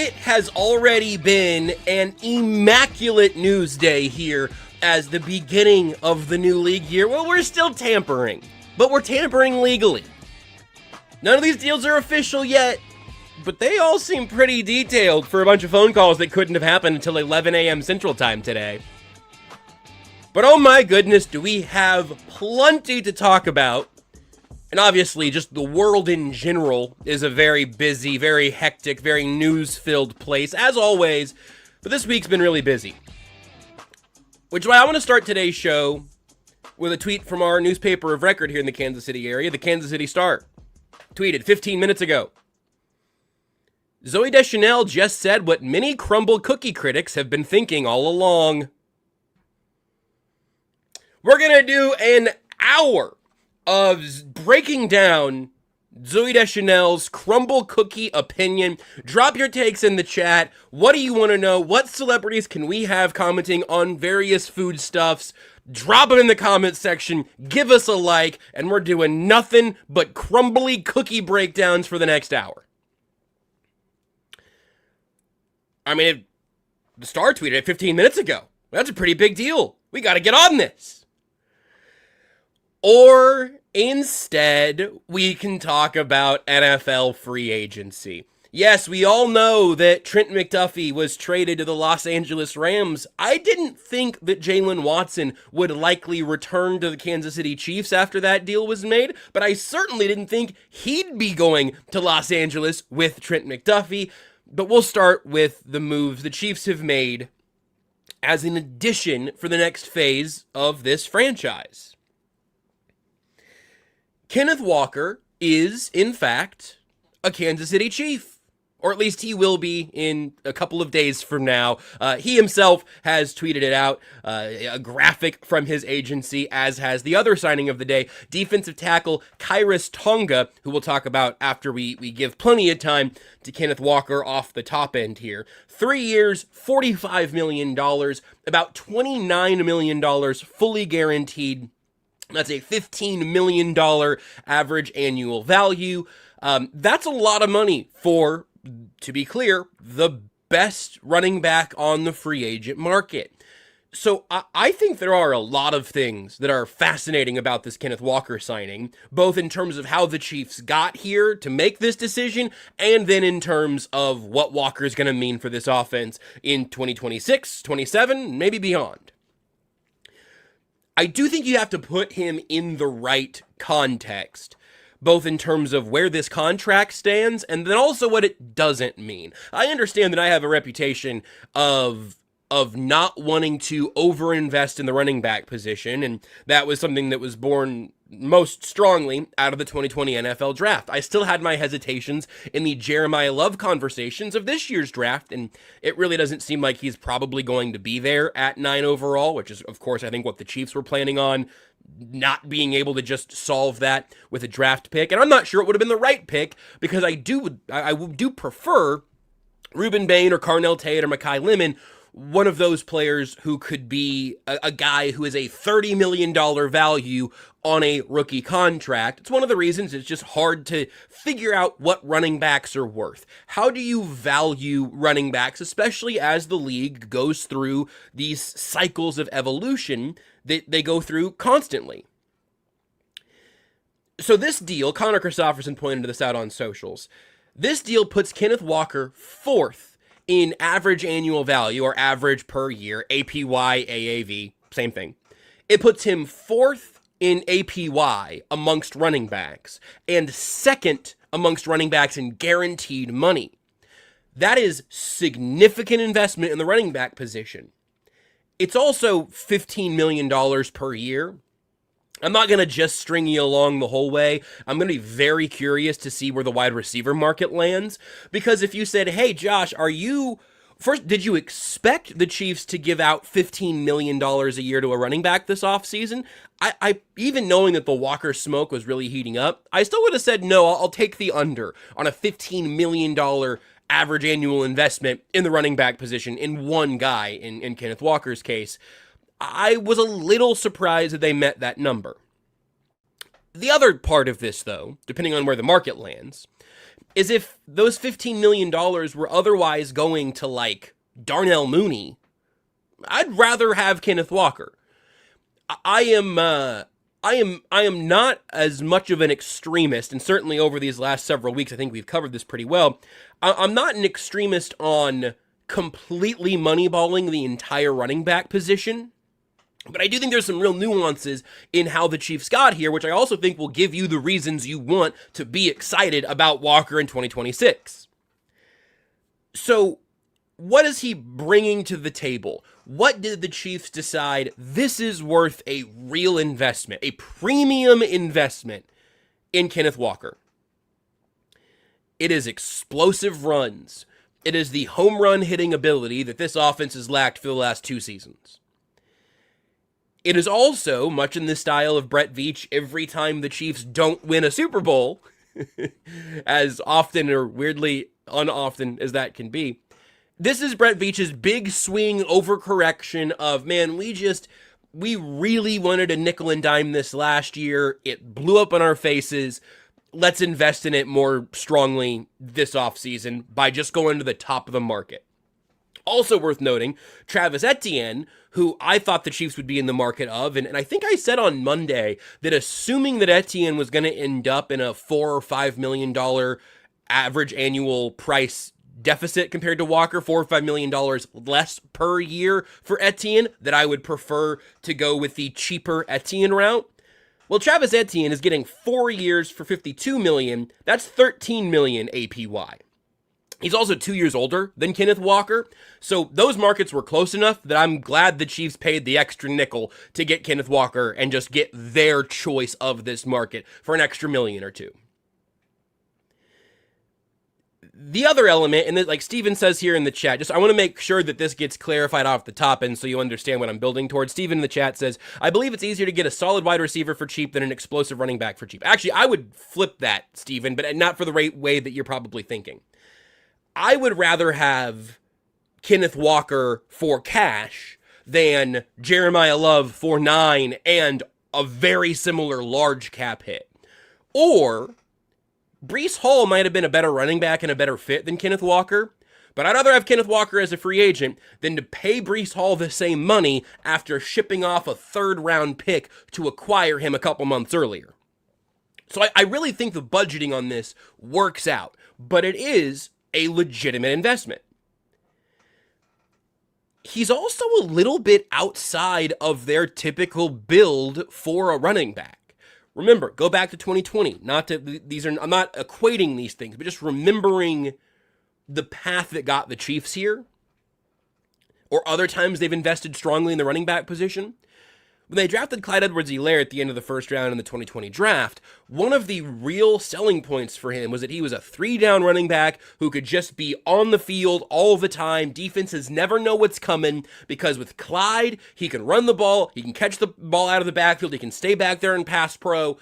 It has already been an immaculate news day here as the beginning of the new league year. Well, we're still tampering, but we're tampering legally. None of these deals are official yet, but they all seem pretty detailed for a bunch of phone calls that couldn't have happened until 11 a.m. Central Time today. But oh my goodness, do we have plenty to talk about. And obviously, just the world in general is a very busy, very hectic, very news-filled place, as always, but this week's been really busy. Which is why I want to start today's show with a tweet from our newspaper of record here in the Kansas City area, the Kansas City Star. Tweeted 15 minutes ago. Zooey Deschanel just said what many crumble cookie critics have been thinking all along. We're going to do an hour of breaking down Zooey Deschanel's crumble cookie opinion. Drop your takes in the chat. What do you want to know? What celebrities can we have commenting on various foodstuffs? Drop them in the comments section. Give us a like. And we're doing nothing but crumbly cookie breakdowns for the next hour. I mean, the Star tweeted it 15 minutes ago. That's a pretty big deal. We got to get on this. Or instead, we can talk about NFL free agency. Yes, we all know that Trent McDuffie was traded to the Los Angeles Rams. I didn't think that Jalen Watson would likely return to the Kansas City Chiefs after that deal was made, but I certainly didn't think he'd be going to Los Angeles with Trent McDuffie. But we'll start with the moves the Chiefs have made as an addition for the next phase of this franchise. Kenneth Walker is, in fact, a Kansas City Chief, or at least he will be in a couple of days from now. He himself has tweeted it out, a graphic from his agency, as has the other signing of the day, defensive tackle Kyus Tonga, who we'll talk about after we give plenty of time to Kenneth Walker off the top end here. 3 years, $45 million, about $29 million fully guaranteed. That's a $15 million average annual value. That's a lot of money for, to be clear, the best running back on the free agent market. So I think there are a lot of things that are fascinating about this Kenneth Walker signing, both in terms of how the Chiefs got here to make this decision, and then in terms of what Walker is going to mean for this offense in 2026, 27, maybe beyond. I do think you have to put him in the right context, both in terms of where this contract stands and then also what it doesn't mean. I understand that I have a reputation of not wanting to overinvest in the running back position, and that was something that was born most strongly out of the 2020 NFL draft. I still had my hesitations in the Jeremiah Love conversations of this year's draft, and it really doesn't seem like he's probably going to be there at 9 overall, which is, of course, I think what the Chiefs were planning on, not being able to just solve that with a draft pick. And I'm not sure it would have been the right pick, because I do prefer Ruben Bain or Carnell Tate or Mekhi Lemon, one of those players who could be a guy who is a $30 million value on a rookie contract. It's one of the reasons it's just hard to figure out what running backs are worth. How do you value running backs, especially as the league goes through these cycles of evolution that they go through constantly? So this deal, Connor Christopherson pointed this out on socials, this deal puts Kenneth Walker fourth in average annual value, or average per year, APY, AAV, same thing. It puts him fourth in APY amongst running backs, and second amongst running backs in guaranteed money. That is significant investment in the running back position. It's also $15 million per year. I'm not going to just string you along the whole way. I'm going to be very curious to see where the wide receiver market lands. Because if you said, hey, Josh, did you expect the Chiefs to give out $15 million a year to a running back this offseason? I even knowing that the Walker smoke was really heating up, I still would have said, no, I'll take the under on a $15 million average annual investment in the running back position in one guy, in Kenneth Walker's case. I was a little surprised that they met that number. The other part of this, though, depending on where the market lands, is if those $15 million were otherwise going to, like, Darnell Mooney, I'd rather have Kenneth Walker. I am not as much of an extremist, and certainly over these last several weeks, I think we've covered this pretty well. I'm not an extremist on completely moneyballing the entire running back position, but I do think there's some real nuances in how the Chiefs got here, which I also think will give you the reasons you want to be excited about Walker in 2026. So, what is he bringing to the table? What did the Chiefs decide this is worth a real investment, a premium investment in Kenneth Walker? It is explosive runs. It is the home run hitting ability that this offense has lacked for the last 2 seasons. It is also, much in the style of Brett Veach, every time the Chiefs don't win a Super Bowl, as often or weirdly unoften as that can be, this is Brett Veach's big swing overcorrection of, man, we really wanted to nickel and dime this last year. It blew up on our faces. Let's invest in it more strongly this offseason by just going to the top of the market. Also worth noting, Travis Etienne, who I thought the Chiefs would be in the market of, and I think I said on Monday that assuming that Etienne was going to end up in a $4 or $5 million average annual price deficit compared to Walker, $4 or $5 million less per year for Etienne, that I would prefer to go with the cheaper Etienne route. Well, Travis Etienne is getting 4 years for $52 million. That's $13 million APY. He's also 2 years older than Kenneth Walker, so those markets were close enough that I'm glad the Chiefs paid the extra nickel to get Kenneth Walker and just get their choice of this market for an extra $1 million or $2 million. The other element, and like Steven says here in the chat, just I want to make sure that this gets clarified off the top end so you understand what I'm building towards. Steven in the chat says, I believe it's easier to get a solid wide receiver for cheap than an explosive running back for cheap. Actually, I would flip that, Steven, but not for the right way that you're probably thinking. I would rather have Kenneth Walker for cash than Jeremiah Love for 9 and a very similar large cap hit. Or Breece Hall might have been a better running back and a better fit than Kenneth Walker, but I'd rather have Kenneth Walker as a free agent than to pay Breece Hall the same money after shipping off a 3rd-round pick to acquire him a couple months earlier. So I really think the budgeting on this works out, but it is a legitimate investment. He's also a little bit outside of their typical build for a running back. Remember, go back to 2020. I'm not equating these things, but just remembering the path that got the Chiefs here, or other times they've invested strongly in the running back position. When they drafted Clyde Edwards-Helaire at the end of the 1st round in the 2020 draft, one of the real selling points for him was that he was a 3-down running back who could just be on the field all the time. Defenses never know what's coming because with Clyde, he can run the ball, he can catch the ball out of the backfield, he can stay back there and pass pro.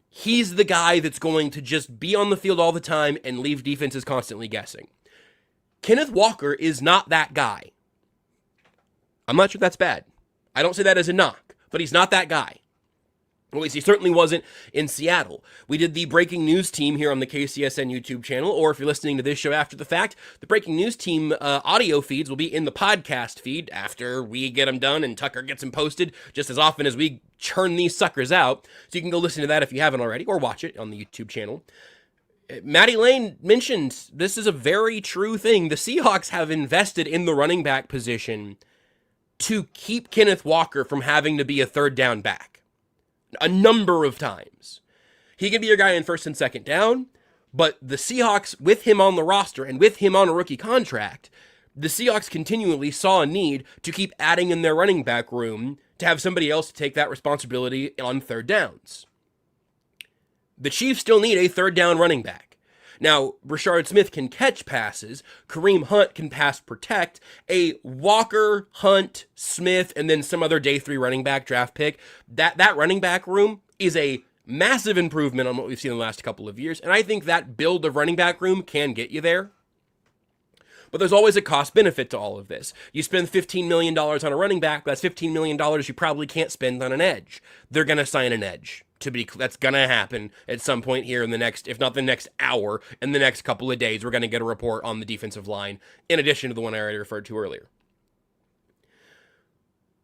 He's the guy that's going to just be on the field all the time and leave defenses constantly guessing. Kenneth Walker is not that guy. I'm not sure that's bad. I don't say that as a knock. But he's not that guy. At least he certainly wasn't in Seattle. We did the breaking news team here on the KCSN YouTube channel, or if you're listening to this show after the fact, the breaking news team audio feeds will be in the podcast feed after we get them done and Tucker gets them posted just as often as we churn these suckers out. So you can go listen to that if you haven't already, or watch it on the YouTube channel. Matty Lane mentioned this is a very true thing. The Seahawks have invested in the running back position to keep Kenneth Walker from having to be a 3rd-down back a number of times. He can be your guy in 1st and 2nd down, but the Seahawks, with him on the roster and with him on a rookie contract, the Seahawks continually saw a need to keep adding in their running back room to have somebody else to take that responsibility on 3rd downs. The Chiefs still need a 3rd-down running back. Now, Rashard Smith can catch passes, Kareem Hunt can pass protect, a Walker, Hunt, Smith, and then some other day 3 running back draft pick, that running back room is a massive improvement on what we've seen in the last couple of years, and I think that build of running back room can get you there. But there's always a cost benefit to all of this. You spend $15 million on a running back, that's $15 million you probably can't spend on an edge. They're going to sign an edge. That's gonna happen at some point here in the next, if not the next hour, in the next couple of days. We're gonna get a report on the defensive line, in addition to the one I already referred to earlier.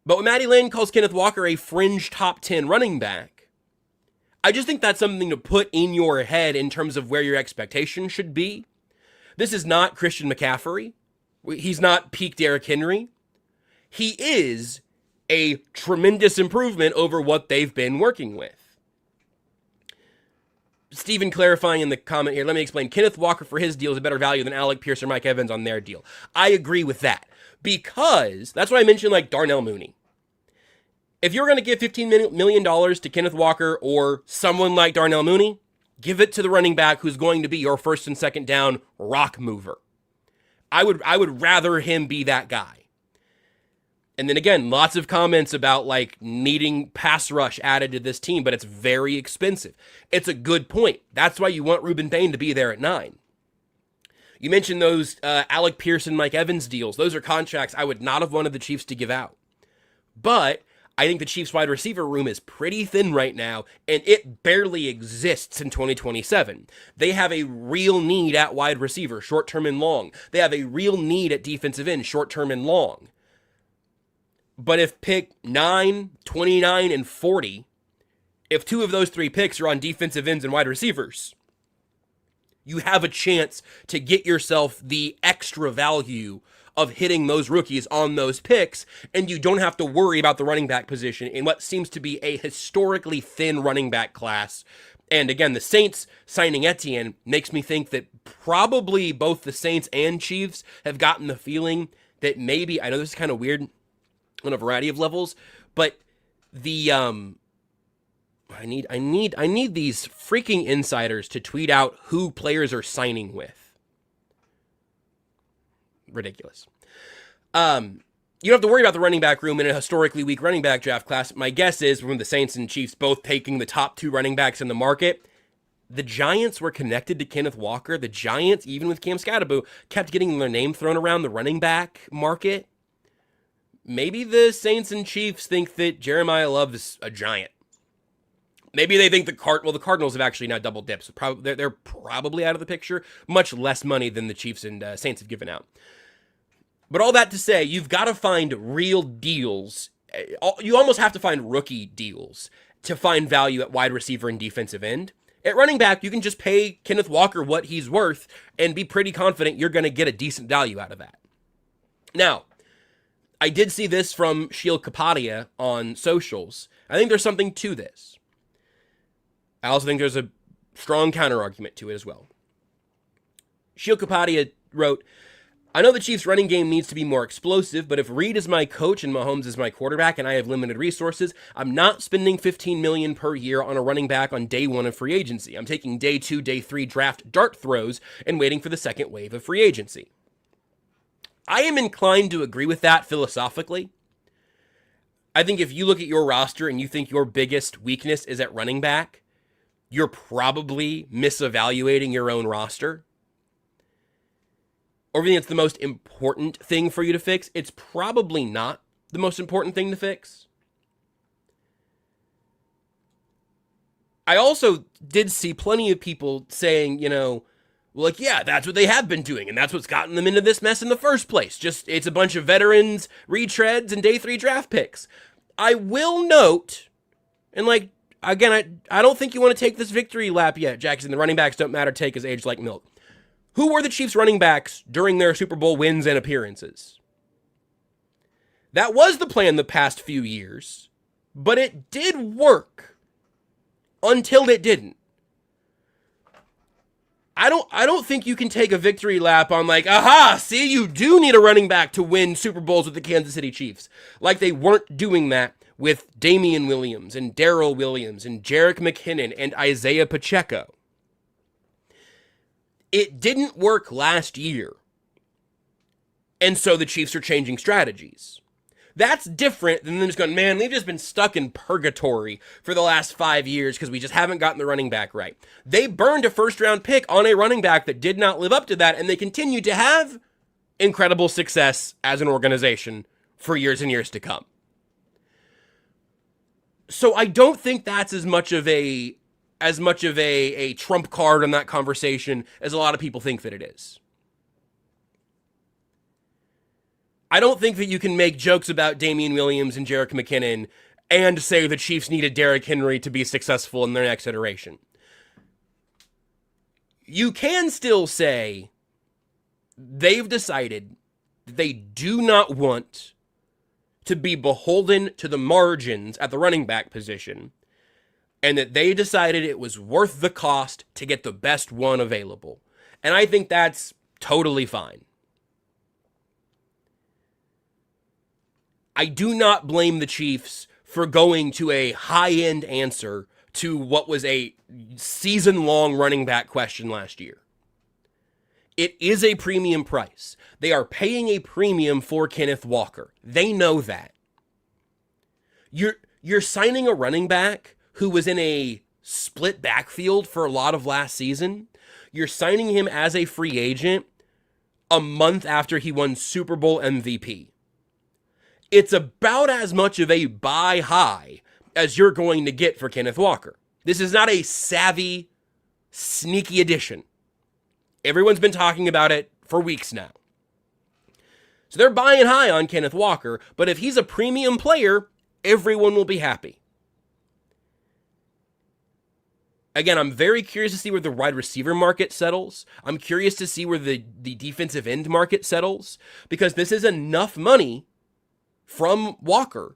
But when Matty Lynn calls Kenneth Walker a fringe top 10 running back, I just think that's something to put in your head in terms of where your expectation should be. This is not Christian McCaffrey. He's not peak Derrick Henry. He is a tremendous improvement over what they've been working with. Stephen clarifying in the comment here, let me explain. Kenneth Walker for his deal is a better value than Alec Pierce or Mike Evans on their deal. I agree with that. Because, that's why I mentioned like Darnell Mooney. If you're going to give $15 million to Kenneth Walker or someone like Darnell Mooney, give it to the running back who's going to be your first and second down rock mover. I would rather him be that guy. And then again, lots of comments about like needing pass rush added to this team, but it's very expensive. It's a good point. That's why you want Ruben Payne to be there at 9. You mentioned those Alec Pierce and Mike Evans deals. Those are contracts I would not have wanted the Chiefs to give out. But I think the Chiefs wide receiver room is pretty thin right now, and it barely exists in 2027. They have a real need at wide receiver, short-term and long. They have a real need at defensive end, short-term and long. But if pick 9, 29, and 40, if 2 of those 3 picks are on defensive ends and wide receivers, you have a chance to get yourself the extra value of hitting those rookies on those picks, and you don't have to worry about the running back position in what seems to be a historically thin running back class. And again, the Saints signing Etienne makes me think that probably both the Saints and Chiefs have gotten the feeling that maybe, I know this is kind of weird on a variety of levels, but the I need these freaking insiders to tweet out who players are signing with. Ridiculous. You don't have to worry about the running back room in a historically weak running back draft class. My guess is from the Saints and Chiefs both taking the top 2 running backs in the market, the Giants were connected to Kenneth Walker. The Giants, even with Cam Scatterbo, kept getting their name thrown around the running back market. Maybe the Saints and Chiefs think that Jeremiah Love is a giant. Maybe they think the Cardinals have actually now double dipped. So they're probably out of the picture. Much less money than the Chiefs and Saints have given out. But all that to say, you've got to find real deals. You almost have to find rookie deals to find value at wide receiver and defensive end. At running back, you can just pay Kenneth Walker what he's worth and be pretty confident you're going to get a decent value out of that. Now, I did see this from Sheil Kapadia on socials. I think there's something to this. I also think there's a strong counter-argument to it as well. Sheil Kapadia wrote, I know the Chiefs' running game needs to be more explosive, but if Reed is my coach and Mahomes is my quarterback and I have limited resources, I'm not spending $15 million per year on a running back on day 1 of free agency. I'm taking day 2, day 3 draft dart throws and waiting for the second wave of free agency. I am inclined to agree with that philosophically. I think if you look at your roster and you think your biggest weakness is at running back, you're probably misevaluating your own roster. Or if you think it's the most important thing for you to fix, it's probably not the most important thing to fix. I also did see plenty of people saying, like, yeah, that's what they have been doing, and that's what's gotten them into this mess in the first place. Just, it's a bunch of veterans, retreads, and day 3 draft picks. I will note, and like, again, I don't think you want to take this victory lap yet, Jackson. The running backs don't matter, take his age like milk. Who were the Chiefs running backs during their Super Bowl wins and appearances? That was the plan the past few years, but it did work until it didn't. I don't think you can take a victory lap on like, aha, see, you do need a running back to win Super Bowls with the Kansas City Chiefs. Like they weren't doing that with Damian Williams and Darrell Williams and Jerick McKinnon and Isaiah Pacheco. It didn't work last year. And so the Chiefs are changing strategies. That's different than them just going, man, we've just been stuck in purgatory for the last 5 years because we just haven't gotten the running back right. They burned a first-round pick on a running back that did not live up to that, and they continue to have incredible success as an organization for years and years to come. So I don't think that's as much of a trump card in that conversation as a lot of people think that it is. I don't think that you can make jokes about Damian Williams and Jerick McKinnon and say the Chiefs needed Derrick Henry to be successful in their next iteration. You can still say they've decided that they do not want to be beholden to the margins at the running back position, and that they decided it was worth the cost to get the best one available. And I think that's totally fine. I do not blame the Chiefs for going to a high-end answer to what was a season-long running back question last year. It is a premium price. They are paying a premium for Kenneth Walker. They know that. You're signing a running back who was in a split backfield for a lot of last season. You're signing him as a free agent a month after he won Super Bowl MVP. It's about as much of a buy high as you're going to get for Kenneth Walker. This is not a savvy, sneaky addition. Everyone's been talking about it for weeks now. So they're buying high on Kenneth Walker, but if he's a premium player, everyone will be happy. Again, I'm very curious to see where the wide receiver market settles. I'm curious to see where the defensive end market settles, because this is enough money from Walker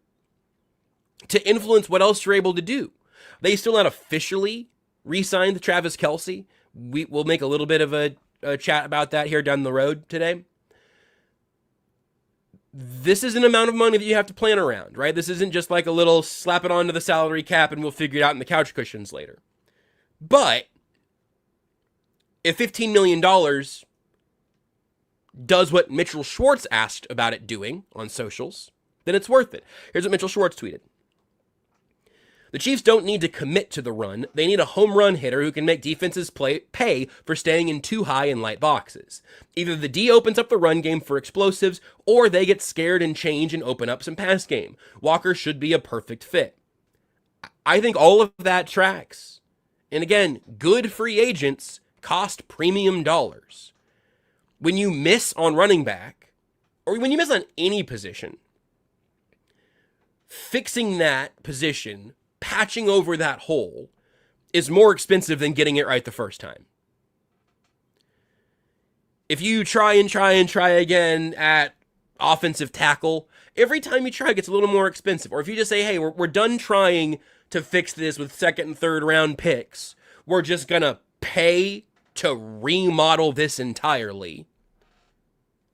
to influence what else you're able to do. They still not officially re-signed Travis Kelce. We'll make a little bit of a chat about that here down the road today. This is an amount of money that you have to plan around, right? This isn't just like a little slap it onto the salary cap and we'll figure it out in the couch cushions later. But if $15 million does what Mitchell Schwartz asked about it doing on socials, then it's worth it. Here's what Mitchell Schwartz tweeted. The Chiefs don't need to commit to the run. They need a home run hitter who can make defenses pay for staying in too high and light boxes. Either the D opens up the run game for explosives, or they get scared and change and open up some pass game. Walker should be a perfect fit. I think all of that tracks. And again, good free agents cost premium dollars. When you miss on running back, or when you miss on any position, fixing that position, patching over that hole, is more expensive than getting it right the first time. If you try again at offensive tackle, every time you try it gets a little more expensive. Or if you just say, hey, we're done trying to fix this with second and third round picks, we're just going to pay to remodel this entirely.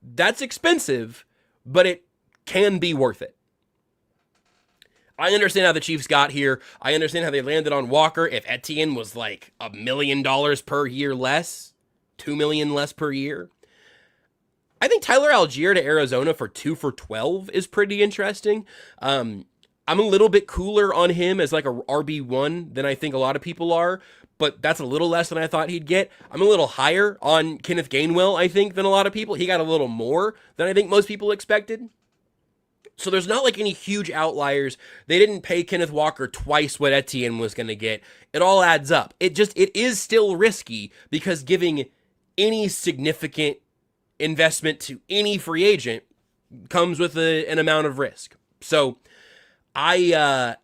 That's expensive, but it can be worth it. I understand how the Chiefs got here. I understand how they landed on Walker. If Etienne was like $1 million per year less, $2 million less per year. I think Tyler Algier to Arizona for 2 for $12 is pretty interesting. I'm a little bit cooler on him as like a RB1 than I think a lot of people are, but that's a little less than I thought he'd get. I'm a little higher on Kenneth Gainwell, I think, than a lot of people. He got a little more than I think most people expected. So there's not like any huge outliers. They didn't pay Kenneth Walker twice what Etienne was going to get. It all adds up. It is still risky because giving any significant investment to any free agent comes with an amount of risk. So I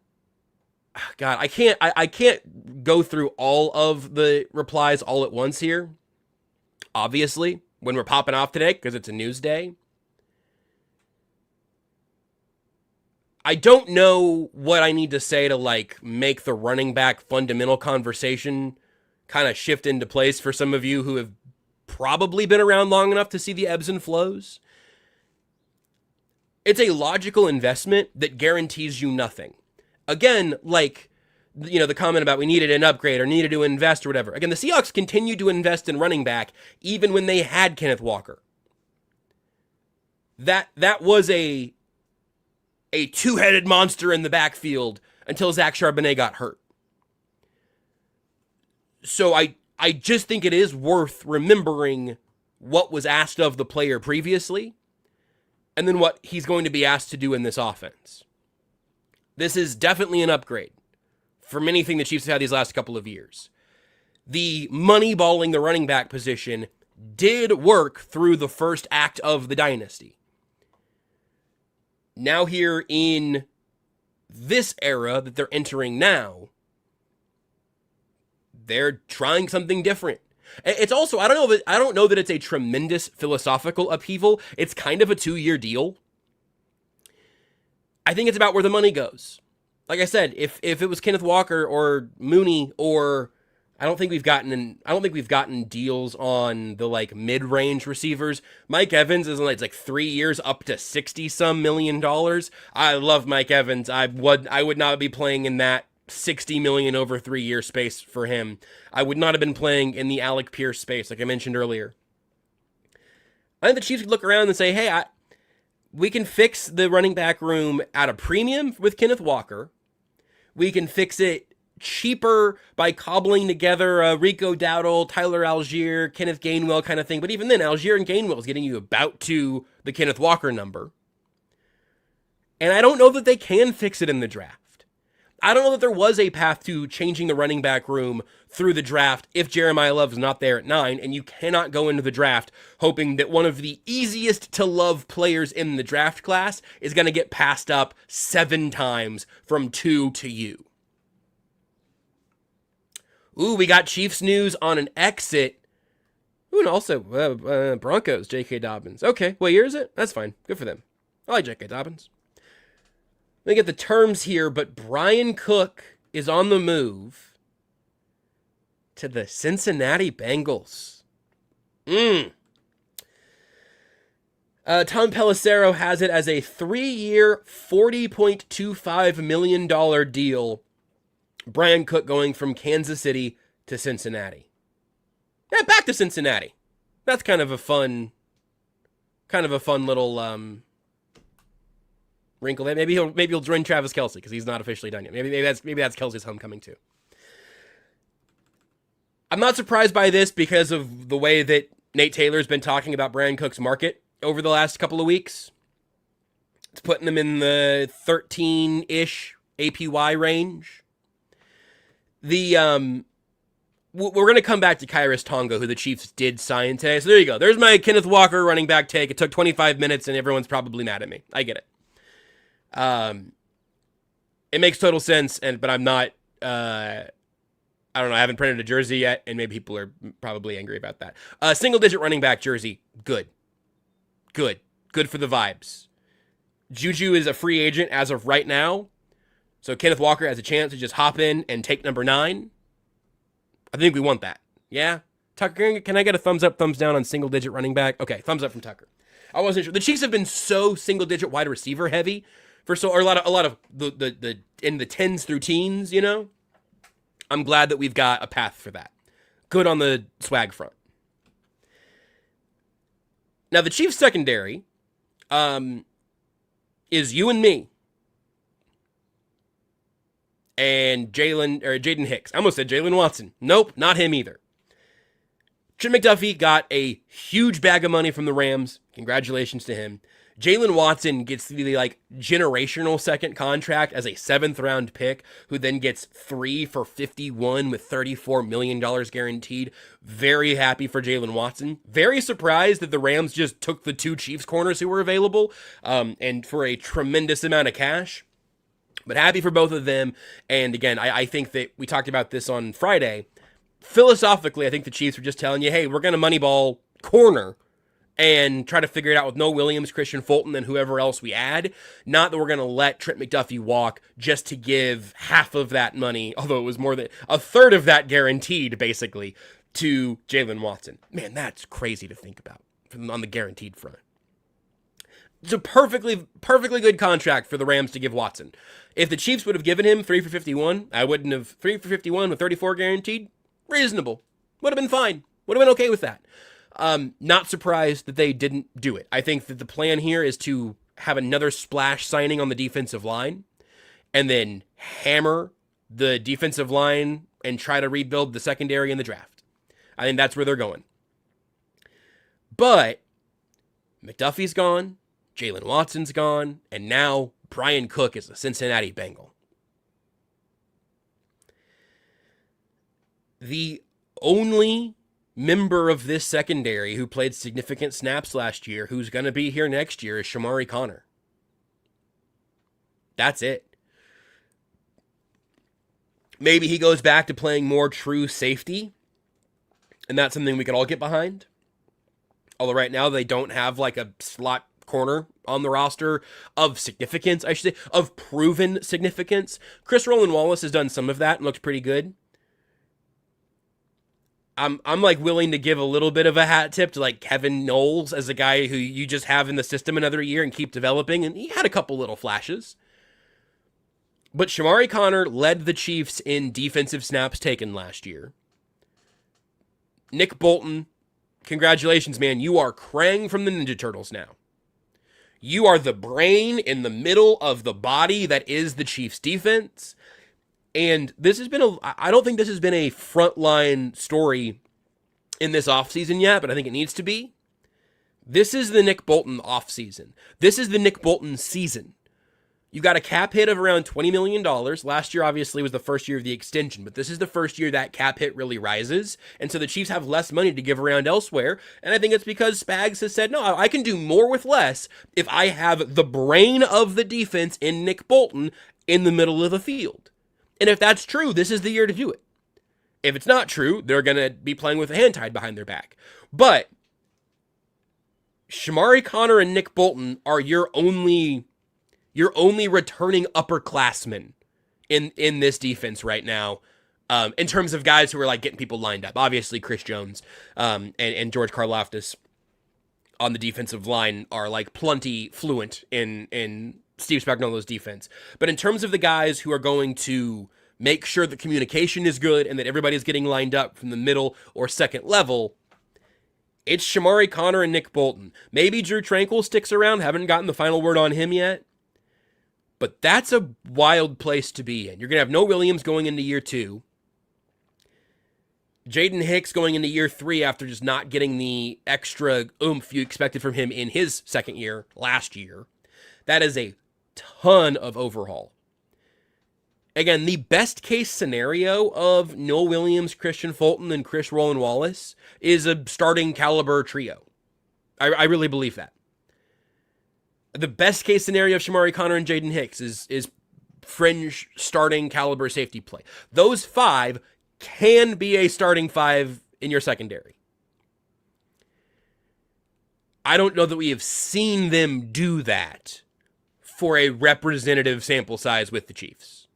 can't go through all of the replies all at once here. Obviously, when we're popping off today because it's a news day. I don't know what I need to say to like make the running back fundamental conversation kind of shift into place for some of you who have probably been around long enough to see the ebbs and flows. It's a logical investment that guarantees you nothing. Again, like, you know, the comment about we needed an upgrade or needed to invest or whatever. Again, the Seahawks continued to invest in running back even when they had Kenneth Walker. That was a two-headed monster in the backfield until Zach Charbonnet got hurt. So I just think it is worth remembering what was asked of the player previously and then what he's going to be asked to do in this offense. This is definitely an upgrade from anything the Chiefs have had these last couple of years. The money-balling the running back position did work through the first act of the dynasty. Now here in this era that they're entering now, they're trying something different. It's also, I don't know that it's a tremendous philosophical upheaval. It's kind of a 2-year deal. I think it's about where the money goes. Like I said, if it was Kenneth Walker or Mooney, or I don't think we've gotten deals on the like mid-range receivers. Mike Evans is like 3 years up to $60-some million. I love Mike Evans. I would not be playing in that $60 million over 3-year space for him. I would not have been playing in the Alec Pierce space, like I mentioned earlier. I think the Chiefs could look around and say, hey, we can fix the running back room at a premium with Kenneth Walker. We can fix it cheaper by cobbling together a Rico Dowdle, Tyler Algier, Kenneth Gainwell kind of thing. But even then, Algier and Gainwell is getting you about to the Kenneth Walker number. And I don't know that they can fix it in the draft. I don't know that there was a path to changing the running back room through the draft if Jeremiah Love is not there at 9, and you cannot go into the draft hoping that one of the easiest to love players in the draft class is going to get passed up 7 times from 2 to you. Ooh, we got Chiefs news on an exit. Ooh, and also Broncos, J.K. Dobbins. Okay, what year is it? That's fine. Good for them. I like J.K. Dobbins. Let me get the terms here, but Brian Cook is on the move to the Cincinnati Bengals. Tom Pelissero has it as a 3-year, $40.25 million deal. Brian Cook going from Kansas City to Cincinnati. Yeah, back to Cincinnati. That's kind of a fun little wrinkle there. Maybe he'll join Travis Kelce because he's not officially done yet. Maybe that's Kelce's homecoming too. I'm not surprised by this because of the way that Nate Taylor's been talking about Brian Cook's market over the last couple of weeks. It's putting them in the 13-ish APY range. We're going to come back to Kyus Tonga, who the Chiefs did sign today. So there you go. There's my Kenneth Walker running back take. It took 25 minutes, and everyone's probably mad at me. I get it. It makes total sense, but I'm not, I don't know, I haven't printed a jersey yet, and maybe people are probably angry about that. Single-digit running back jersey, good. Good for the vibes. Juju is a free agent as of right now, so Kenneth Walker has a chance to just hop in and take number 9. I think we want that. Yeah? Tucker, can I get a thumbs up, thumbs down on single-digit running back? Okay, thumbs up from Tucker. I wasn't sure. The Chiefs have been so single-digit wide receiver heavy or a lot of the in the 10s through teens, you know? I'm glad that we've got a path for that. Good on the swag front. Now, the Chiefs secondary is you and me. And Jaden Hicks. I almost said Jalen Watson. Nope, not him either. Trent McDuffie got a huge bag of money from the Rams. Congratulations to him. Jalen Watson gets the generational second contract as a 7th-round pick, who then gets 3 for $51 with $34 million guaranteed. Very happy for Jalen Watson. Very surprised that the Rams just took the 2 Chiefs corners who were available, and for a tremendous amount of cash. But happy for both of them. And again, I think that we talked about this on Friday. Philosophically, I think the Chiefs were just telling you, hey, we're going to moneyball corner and try to figure it out with Noah Williams, Christian Fulton, and whoever else we add. Not that we're going to let Trent McDuffie walk just to give half of that money, although it was more than a third of that guaranteed, basically, to Jalen Watson. Man, that's crazy to think about on the guaranteed front. It's a perfectly good contract for the Rams to give Watson. If the Chiefs would have given him 3 for 51, I wouldn't have. 3 for 51 with 34 guaranteed, reasonable. Would have been fine. Would have been okay with that. Not surprised that they didn't do it. I think that the plan here is to have another splash signing on the defensive line and then hammer the defensive line and try to rebuild the secondary in the draft. I think that's where they're going. But McDuffie's gone, Jalen Watson's gone, and now Brian Cook is a Cincinnati Bengal. The only member of this secondary who played significant snaps last year who's going to be here next year is Shamari Connor. That's it. Maybe he goes back to playing more true safety, and that's something we could all get behind. Although right now they don't have like a slot corner on the roster of significance, I should say, of proven significance. Chris Roland Wallace has done some of that and looked pretty good. I'm like willing to give a little bit of a hat tip to like Kevin Knowles as a guy who you just have in the system another year and keep developing, and he had a couple little flashes. But Shamari Connor led the Chiefs in defensive snaps taken last year. Nick Bolton, congratulations, man. You are Krang from the Ninja Turtles now. You are the brain in the middle of the body that is the Chiefs defense. And this has been I don't think this has been a frontline story in this offseason yet, but I think it needs to be. This is the Nick Bolton offseason. This is the Nick Bolton season. You got a cap hit of around $20 million. Last year, obviously, was the first year of the extension, but this is the first year that cap hit really rises. And so the Chiefs have less money to give around elsewhere. And I think it's because Spags has said, no, I can do more with less if I have the brain of the defense in Nick Bolton in the middle of the field. And if that's true, this is the year to do it. If it's not true, they're going to be playing with a hand tied behind their back. But Shamari Connor and Nick Bolton are your only returning upperclassmen in this defense right now, in terms of guys who are like getting people lined up. Obviously, Chris Jones and George Karlaftis on the defensive line are like plenty fluent in Steve Spagnuolo's defense. But in terms of the guys who are going to make sure the communication is good and that everybody's getting lined up from the middle or second level, it's Shamari Connor and Nick Bolton. Maybe Drew Tranquil sticks around. Haven't gotten the final word on him yet. But that's a wild place to be in. You're going to have no Williams going into year 2. Jaden Hicks going into year 3 after just not getting the extra oomph you expected from him in his second year last year. That is a ton of overhaul. Again, the best case scenario of Noah Williams, Christian Fulton, and Chris Roland Wallace is a starting caliber trio. I really believe that. The best case scenario of Shamari Connor and Jaden Hicks is fringe starting caliber safety play. Those 5 can be a starting 5 in your secondary. I don't know that we have seen them do that for a representative sample size with the Chiefs.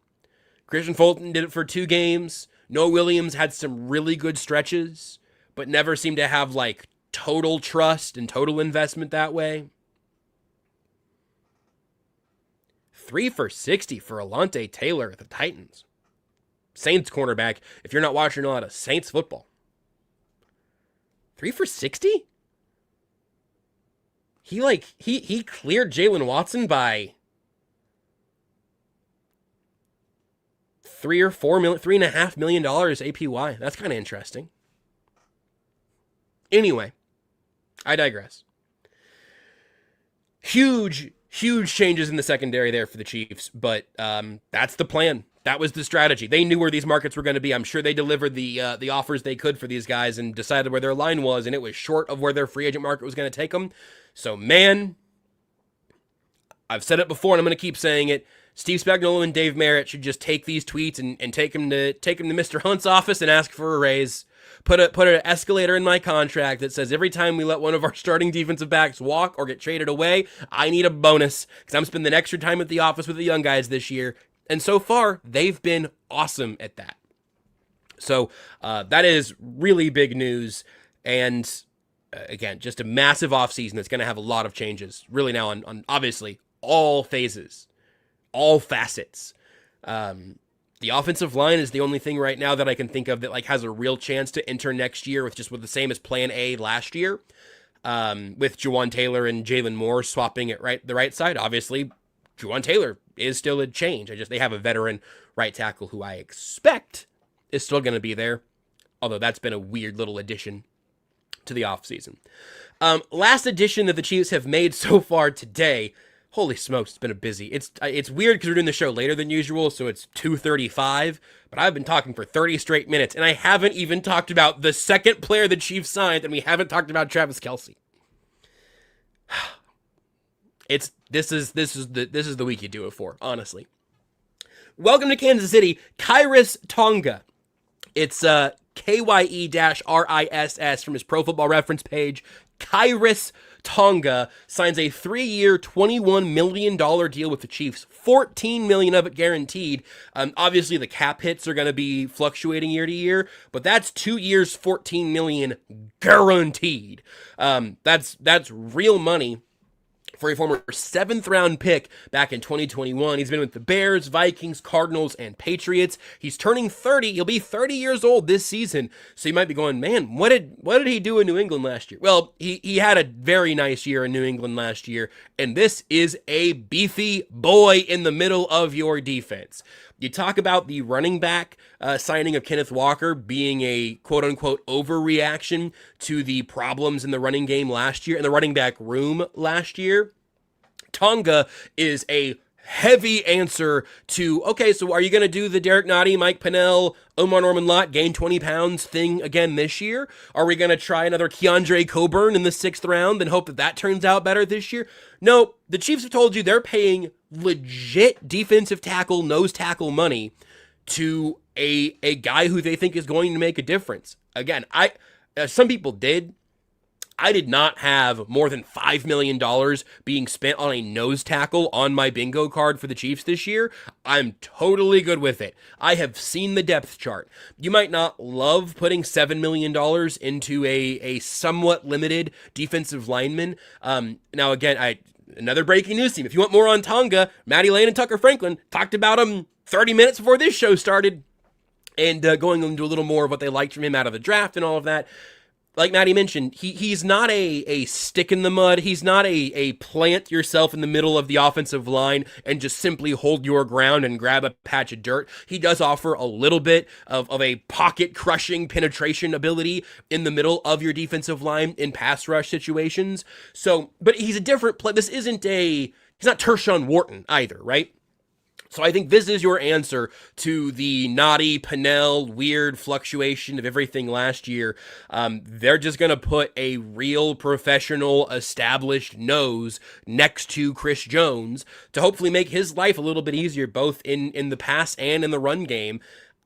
Christian Fulton did it for 2 games. Noah Williams had some really good stretches, but never seemed to have like total trust and total investment that way. 3 for 60 for Alontae Taylor at the Titans. Saints cornerback, if you're not watching a lot of Saints football. 3 for 60? He cleared Jalen Watson by $3.5 million APY. That's kind of interesting. Anyway, I digress. Huge changes in the secondary there for the Chiefs, but that's the plan. That was the strategy. They knew where these markets were going to be. I'm sure they delivered the offers they could for these guys and decided where their line was, and it was short of where their free agent market was going to take them. So, man, I've said it before, and I'm going to keep saying it. Steve Spagnuolo and Dave Merritt should just take these tweets and take him to Mr. Hunt's office and ask for a raise. Put an escalator in my contract that says every time we let one of our starting defensive backs walk or get traded away, I need a bonus because I'm spending extra time at the office with the young guys this year. And so far, they've been awesome at that. So that is really big news. And again, just a massive offseason that's going to have a lot of changes really now on obviously all phases, all facets. The offensive line is the only thing right now that I can think of that like has a real chance to enter next year with the same as Plan A last year, with Juwan Taylor and Jalen Moore swapping at the right side. Obviously, Juwan Taylor is still a change. They have a veteran right tackle who I expect is still going to be there, although that's been a weird little addition to the offseason. Last addition that the Chiefs have made so far today. Holy smokes, it's been a busy. It's weird because we're doing the show later than usual, so it's 2:35. But I've been talking for 30 straight minutes, and I haven't even talked about the second player the Chiefs signed, and we haven't talked about Travis Kelce. This is the week you do it for, honestly. Welcome to Kansas City, Kyus Tonga. It's KYE-RISS from his Pro Football Reference page. Kyus Tonga signs a 3-year, $21 million deal with the Chiefs, $14 million of it guaranteed. Obviously, the cap hits are going to be fluctuating year to year, but that's 2 years, $14 million guaranteed. That's real money for a former 7th-round pick back in 2021. He's been with the Bears, Vikings, Cardinals, and Patriots. He's turning 30. He'll be 30 years old this season. So you might be going, man, what did he do in New England last year? Well, he had a very nice year in New England last year, and this is a beefy boy in the middle of your defense. You talk about the running back signing of Kenneth Walker being a quote-unquote overreaction to the problems in the running game last year, in the running back room last year. Tonga is a heavy answer to, okay, so are you going to do the Derek Nottie, Mike Pennell, Omar Norman-Lott gain 20 pounds thing again this year? Are we going to try another Keandre Coburn in the 6th round and hope that turns out better this year? No, the Chiefs have told you they're paying legit defensive tackle, nose tackle money to a guy who they think is going to make a difference. Again, some people did. I did not have more than $5 million being spent on a nose tackle on my bingo card for the Chiefs this year. I'm totally good with it. I have seen the depth chart. You might not love putting $7 million into a somewhat limited defensive lineman. Now, again, another breaking news team. If you want more on Tonga, Matty Lane and Tucker Franklin talked about him 30 minutes before this show started, and going into a little more of what they liked from him out of the draft and all of that. Like Matty mentioned, he's not a stick in the mud. He's not a plant yourself in the middle of the offensive line and just simply hold your ground and grab a patch of dirt. He does offer a little bit of a pocket-crushing penetration ability in the middle of your defensive line in pass rush situations. So, but he's a different play. This isn't he's not Tershawn Wharton either, right? So I think this is your answer to the Nottie, Pennell, weird fluctuation of everything last year. They're just going to put a real professional established nose next to Chris Jones to hopefully make his life a little bit easier, both in the pass and in the run game.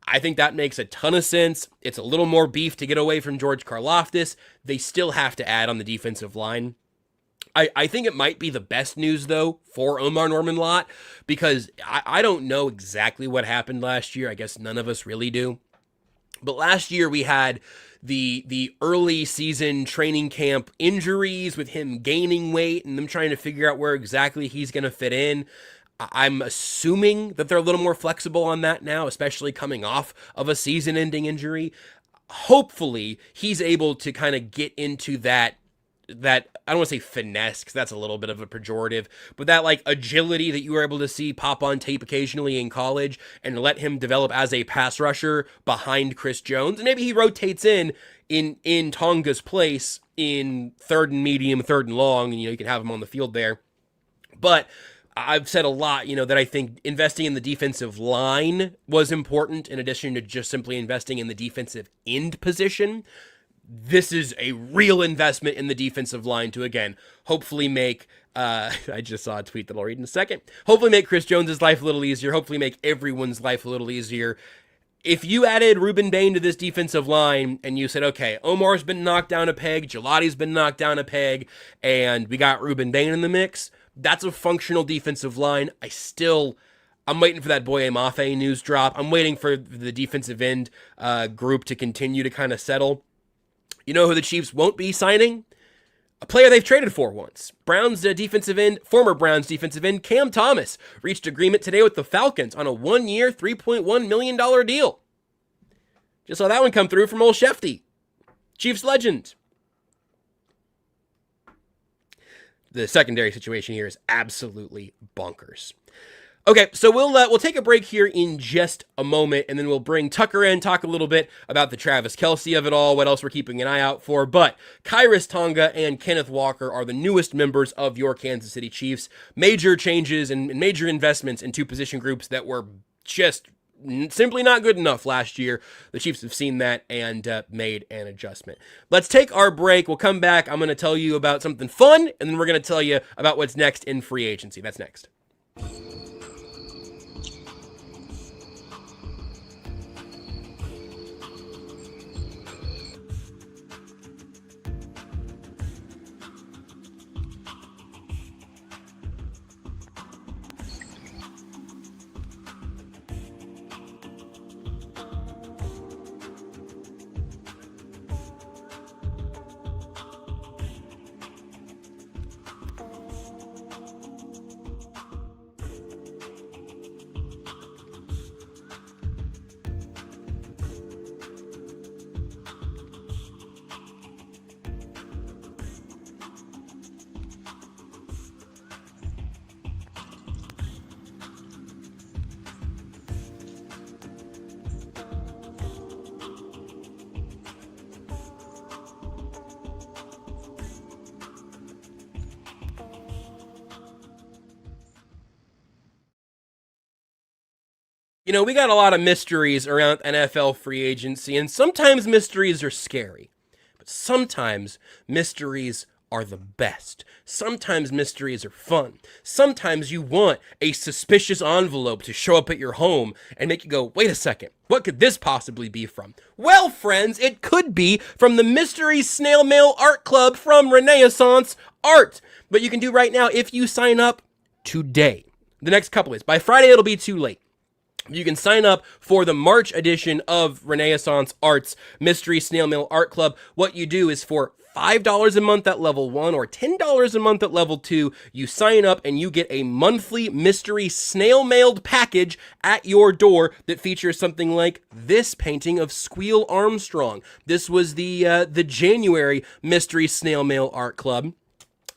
I think that makes a ton of sense. It's a little more beef to get away from George Karlaftis. They still have to add on the defensive line. I think it might be the best news, though, for Omar Norman-Lott, because I don't know exactly what happened last year. I guess none of us really do. But last year we had the early season training camp injuries with him gaining weight and them trying to figure out where exactly he's going to fit in. I'm assuming that they're a little more flexible on that now, especially coming off of a season-ending injury. Hopefully, he's able to kind of get into that I don't want to say finesse, because that's a little bit of a pejorative, but that like agility that you were able to see pop on tape occasionally in college, and let him develop as a pass rusher behind Chris Jones. And maybe he rotates in Tonga's place in 3rd and medium, 3rd and long, and you can have him on the field there. But I've said a lot, that I think investing in the defensive line was important, in addition to just simply investing in the defensive end position. This is a real investment in the defensive line to, again, hopefully make, I just saw a tweet that I'll read in a second, hopefully make Chris Jones' life a little easier, hopefully make everyone's life a little easier. If you added Ruben Bain to this defensive line and you said, okay, Omar's been knocked down a peg, Gelati's been knocked down a peg, and we got Ruben Bain in the mix, that's a functional defensive line. I'm waiting for that Boye Mafe news drop. I'm waiting for the defensive end group to continue to kind of settle. You know who the Chiefs won't be signing? A player they've traded for once. Former Browns defensive end, Cam Thomas, reached agreement today with the Falcons on a 1-year, $3.1 million deal. Just saw that one come through from old Shefty. Chiefs legend. The secondary situation here is absolutely bonkers. Okay, so we'll take a break here in just a moment, and then we'll bring Tucker in, talk a little bit about the Travis Kelce of it all, what else we're keeping an eye out for. But Kyus Tonga and Kenneth Walker are the newest members of your Kansas City Chiefs. Major changes and major investments in two position groups that were just simply not good enough last year. The Chiefs have seen that and made an adjustment. Let's take our break. We'll come back. I'm going to tell you about something fun, and then we're going to tell you about what's next in free agency. That's next. You know, we got a lot of mysteries around NFL free agency, and sometimes mysteries are scary, but sometimes mysteries are the best. Sometimes mysteries are fun. Sometimes you want a suspicious envelope to show up at your home and make you go, wait a second, what could this possibly be from? Well, friends, it could be from the Mystery Snail Mail Art Club from Renaissance Art. But you can do right now if you sign up today. The next couple days. By Friday, it'll be too late. You can sign up for the March edition of Renaissance Art's Mystery Snail Mail Art Club. What you do is for $5 a month at level 1 or $10 a month at level 2, you sign up and you get a monthly mystery snail mailed package at your door that features something like this painting of Squeal Armstrong. This was the January Mystery Snail Mail Art Club.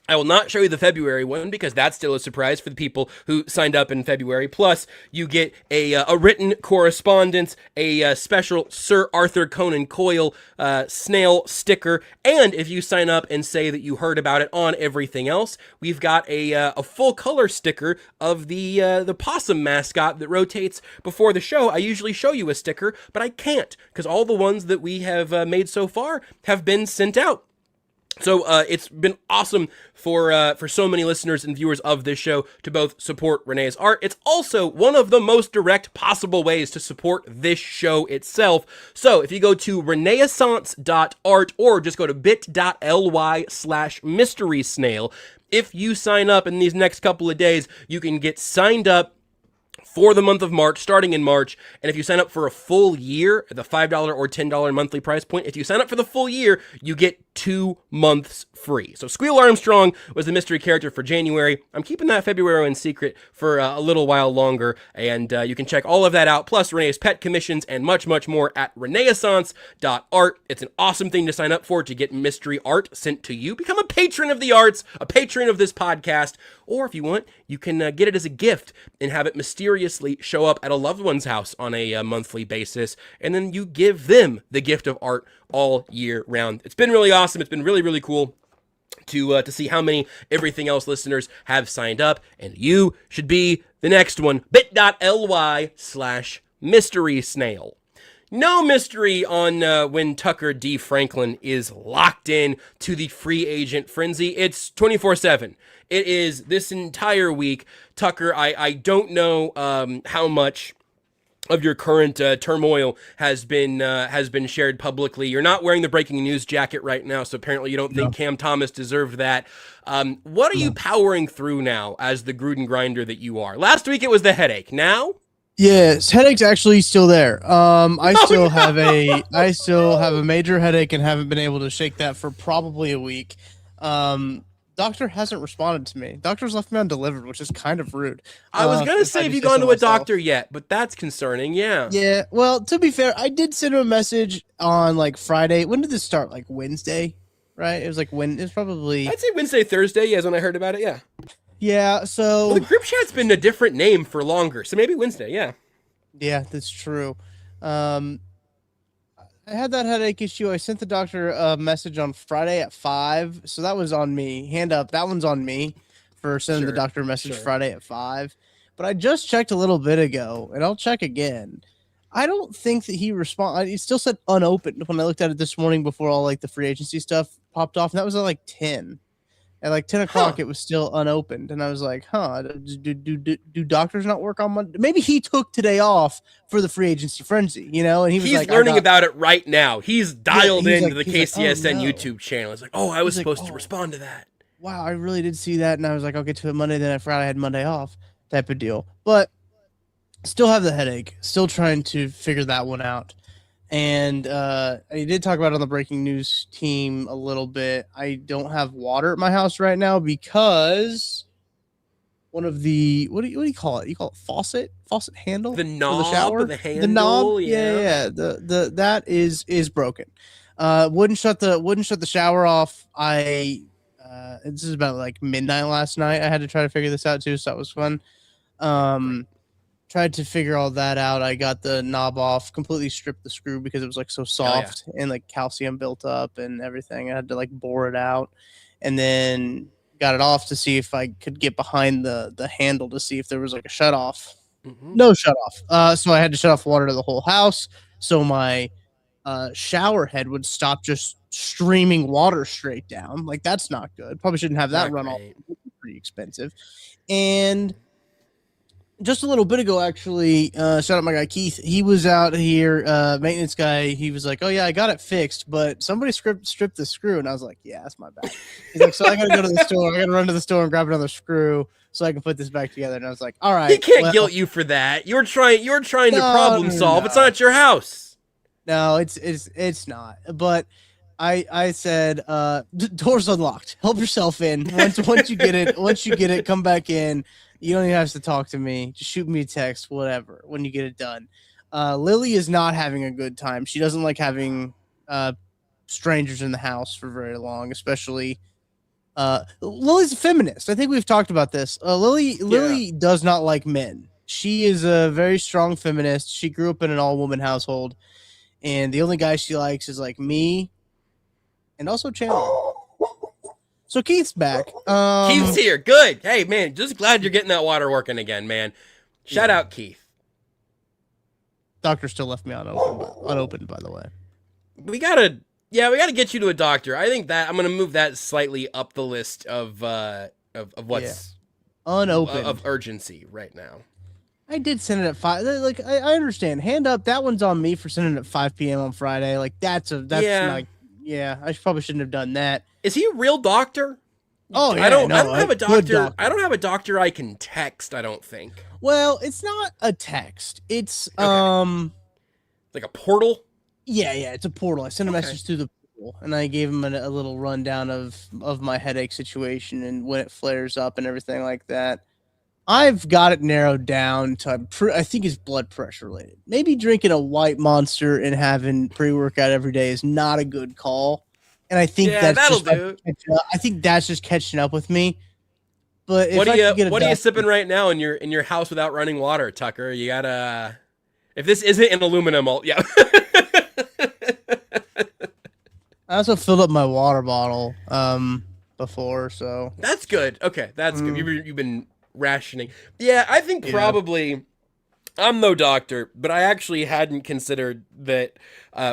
I will not show you the February one because that's still a surprise for the people who signed up in February. Plus, you get a written correspondence, a special Sir Arthur Conan Doyle snail sticker, and if you sign up and say that you heard about it on everything else, we've got a full color sticker of the possum mascot that rotates before the show. I usually show you a sticker, but I can't because all the ones that we have made so far have been sent out. So it's been awesome for so many listeners and viewers of this show to both support Renee's art. It's also one of the most direct possible ways to support this show itself. So if you go to renaissance.art or just go to bit.ly/mystery snail, if you sign up in these next couple of days, you can get signed up for the month of March, starting in March. And if you sign up for a full year at the $5 or $10 monthly price point, if you sign up for the full year, you get 2 months free. So Squeal Armstrong was the mystery character for January. I'm keeping that February in secret for a little while longer. And you can check all of that out, plus Renee's pet commissions and much, much more at renaissance.art. It's an awesome thing to sign up for to get mystery art sent to you. Become a patron of the arts, a patron of this podcast. Or if you want, you can get it as a gift and have it mysteriously show up at a loved one's house on a monthly basis. And then you give them the gift of art all year round. It's been really awesome. It's been really, really cool to see how many Everything Else listeners have signed up. And you should be the next one. bit.ly/mystery snail. No mystery on when Tucker D. Franklin is locked in to the free agent frenzy. It's 24/7. It is this entire week. Tucker, I don't know how much of your current turmoil has been shared publicly. You're not wearing the breaking news jacket right now, so apparently you don't think Cam Thomas deserved that. What are you powering through now as the Gruden grinder that you are? Last week it was the headache. Now? Yes, headache's actually still there. I still have a major headache and haven't been able to shake that for probably a week. Doctor hasn't responded to me. Doctor's left me undelivered, which is kind of rude. I was gonna say, have you gone to a doctor yet? But that's concerning. Yeah. Yeah. Well, to be fair, I did send him a message on like Friday. When did this start? Like Wednesday, right? It was like when it was probably. I'd say Wednesday, Thursday. Yeah, is when I heard about it. Yeah. Yeah, Well, the so group chat's been a different name for longer, so maybe Wednesday. Yeah. yeah, that's true. Um, I had that headache issue. I sent the doctor a message on Friday at 5, so that was on me. Hand up, that one's on me for sending the Sure. doctor a message Sure. Friday at 5. But I just checked a little bit ago, and I'll check again. I don't think that he responded. It still said unopened when I looked at it this morning before all like the free agency stuff popped off, and that was at like 10. At like 10 Huh. o'clock, it was still unopened, and I was like, "Huh? Do doctors not work on Monday? Maybe he took today off for the free agency frenzy, you know?" And he was He's like, "I learning got." about it right now. He's Yeah, dialed into the he's like, "Oh KCSN no." YouTube channel. He's like, oh, I was He's like, supposed to "Oh respond to that. wow, I really did see that," and I was like, "I'll get to it Monday." Then I forgot I had Monday off, type of deal. But still have the headache. Still trying to figure that one out. And I did talk about it on the breaking news team a little bit. I don't have water at my house right now because one of the what do you call it? You call it faucet handle The for the knob, shower. the Knob, handle, yeah. The that is broken. Wouldn't shut the shower off. This is about like midnight last night. I had to try to figure this out too, so that was fun. Um, Tried to figure all that out. I got the knob off, completely stripped the screw because it was like so Hell yeah. soft and like calcium built up and everything. I had to like bore it out and then got it off to see if I could get behind the handle to see if there was like a shut off. Mhm. No shut off. So I had to shut off water to the whole house. So my shower head would stop just streaming water straight down. Like that's not good. Probably shouldn't have that Not run off. great. Pretty expensive. And just a little bit ago, actually, shout out my guy Keith. He was out here, maintenance guy. He was like, "Oh yeah, I got it fixed, but somebody stripped the screw," and I was like, "Yeah, that's my bad." He's like, "So I gotta go to the store. I gotta run to the store and grab another screw so I can put this back together." And I was like, "All right." He can't well, guilt you for that. You're trying to No, problem solve. no. It's not your house. No, it's not. But I said, door's unlocked. Help yourself in. Once you get it, come back in. You don't even have to talk to me. Just shoot me a text, whatever, when you get it done. Lily is not having a good time. She doesn't like having strangers in the house for very long, especially Lily's a feminist. I think we've talked about this. Lily does not like men. She is a very strong feminist. She grew up in an all-woman household, and the only guy she likes is like me and also Chandler. So Keith's back. Keith's here. Good. Hey, man, just glad you're getting that water working again, man. Shout out Keith. Doctor still left me unopened, by the way. We gotta get you to a doctor. I think that I'm gonna move that slightly up the list of what's unopened of urgency right now. I did send it at 5. Like I understand. Hand up, that one's on me for sending it at 5 p.m. on Friday. Like that's like I probably shouldn't have done that. Is he a real doctor? Oh yeah, I don't have a doctor. I don't have a doctor I can text, I don't think. Well, it's not a text. It's like a portal? Yeah, it's a portal. I sent a message through the portal and I gave him a little rundown of my headache situation and when it flares up and everything like that. I've got it narrowed down to I think it's blood pressure related. Maybe drinking a white monster and having pre-workout every day is not a good call. And I think that'll do. I think that's just catching up with me. But if what are you sipping doctor, right now in your house without running water, Tucker? You gotta. If this isn't an aluminum, yeah. I also filled up my water bottle before, so that's good. Okay, that's good. You've been rationing. Yeah, I think probably. I'm no doctor, but I actually hadn't considered that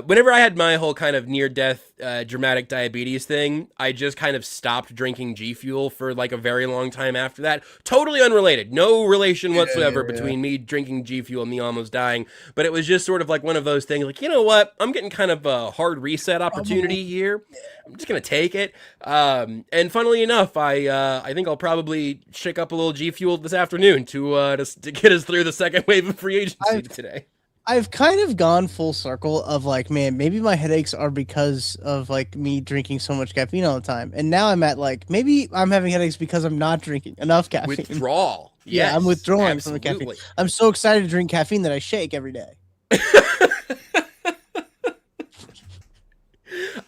whenever I had my whole kind of near-death dramatic diabetes thing, I just kind of stopped drinking G Fuel for like a very long time after that. Totally unrelated. No relation whatsoever between me drinking G Fuel and me almost dying. But it was just sort of like one of those things like, you know what? I'm getting kind of a hard reset opportunity here. I'm just going to take it. And funnily enough, I think I'll probably shake up a little G Fuel this afternoon to get us through the second wave of free agency today. I've kind of gone full circle of like, man, maybe my headaches are because of like me drinking so much caffeine all the time. And now I'm at like, maybe I'm having headaches because I'm not drinking enough caffeine. Withdrawal. Yeah, I'm withdrawing absolutely. from the caffeine. I'm so excited to drink caffeine that I shake every day.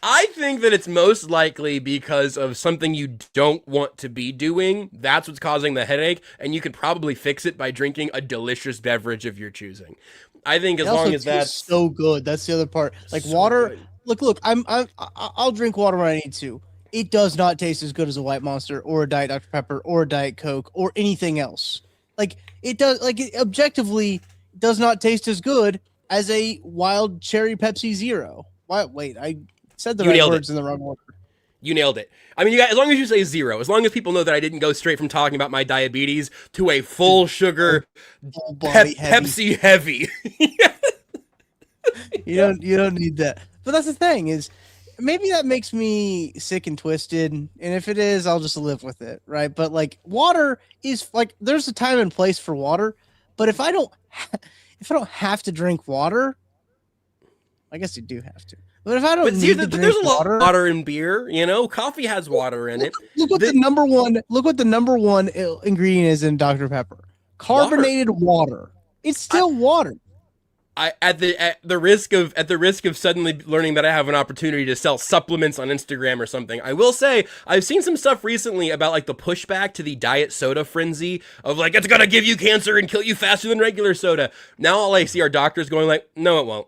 I think that it's most likely because of something you don't want to be doing. That's what's causing the headache, and you could probably fix it by drinking a delicious beverage of your choosing. I think It as also long as that's tastes so good. That's the other part. Like so water. good. Look. I'll drink water when I need to. It does not taste as good as a White Monster or a Diet Dr Pepper or a Diet Coke or anything else. Like it does. Like it objectively does not taste as good as a wild cherry Pepsi Zero. Wait, I said the You right nailed words it. in the wrong order. You nailed it. I mean, you guys, as long as you say zero, as long as people know that I didn't go straight from talking about my diabetes to a full sugar Full body heavy. Pepsi heavy. You don't need that. But that's the thing is maybe that makes me sick and twisted, and if it is, I'll just live with it, right? But like water is like there's a time and place for water, but if I don't have to drink water, I guess you do have to. But if I don't need to drink There's a lot water, of water in beer, you know? Coffee has water in it. look what the number one ingredient is in Dr Pepper. Carbonated water. It's still water. At the risk of suddenly learning that I have an opportunity to sell supplements on Instagram or something, I will say I've seen some stuff recently about like the pushback to the diet soda frenzy of like it's gonna give you cancer and kill you faster than regular soda. Now all I see are doctors going like, no, it won't.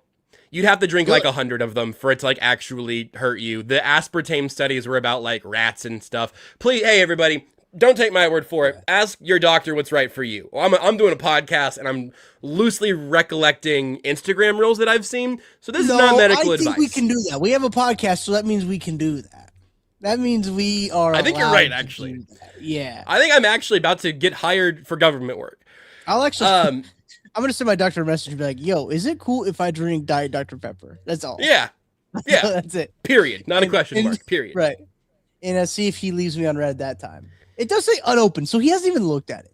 You'd have to drink like 100 of them for it to like actually hurt you. The aspartame studies were about like rats and stuff. Please, hey everybody, don't take my word for it. Ask your doctor what's right for you. Well, I'm doing a podcast and I'm loosely recollecting Instagram reels that I've seen. So this is not medical advice. I think we can do that. We have a podcast, so that means we can do that. That means we are. I think you're right, actually. Yeah. I think I'm actually about to get hired for government work. I'll actually. I'm gonna send my doctor a message and be like, "Yo, is it cool if I drink Diet Dr Pepper?" That's all. Yeah. That's it. Period. Not a question mark. Period. Right. And see if he leaves me on red that time. It does say unopened, so he hasn't even looked at it.